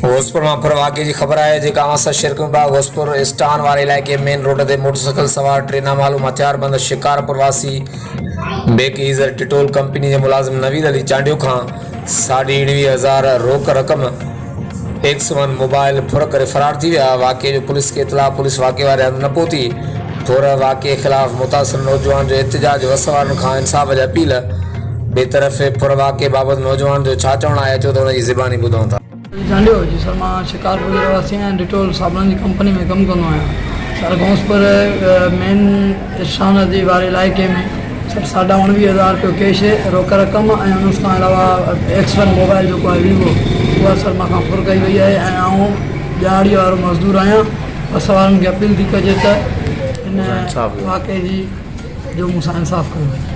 غوثپور में फुर वाक़े की ख़बर है जेका असां शेयर कयूं पिया। غوثپور स्टान वारे इलाइक़े मेन रोड ते मोटरसाइकिल सवार 3 नामालूम हथियारबंद शक़ारपुर वासी बेकीज़र ഡിټول कंपनी के मुलाजिम नवीद अली चांडियो खां 19,500 रोक रक़म 101 मोबाइल फुर करे फरार थी विया। वाक़े जो पुलिस के इतला, पुलिस वाक़े वारे हंधि न पहुती। फुर वाक़े के खिलाफ़ मुतासिर नौजवान जो एहतजाज वसवारनि खां इंसाफ जी अपील। ॿिए तरफ़ फुर वाक़े बाबति नौजवान जो छा चवणु आहे अचो त हुनजी ज़बानी ॿुधूं था। जानियो जी सर, मां शक़ारपुर जो वासी आहियां। ഡിټول साबुणनि जी कंपनी में कमु कंदो आहियां। सर غوثپور मेन स्टान जे वारे इलाइक़े में सर 19,500 रुपयो कैश रोक रक़म ऐं उन खां अलावा X1 मोबाइल जेको आहे वीवो, उहा सर मां खां फुर कई वई आहे। ऐं आउं ॾियाड़ी वारो मज़दूर आहियां। बस वारनि खे अपील थी कजे त इन वाक़े जी जो मूंसां इंसाफ़ कयो।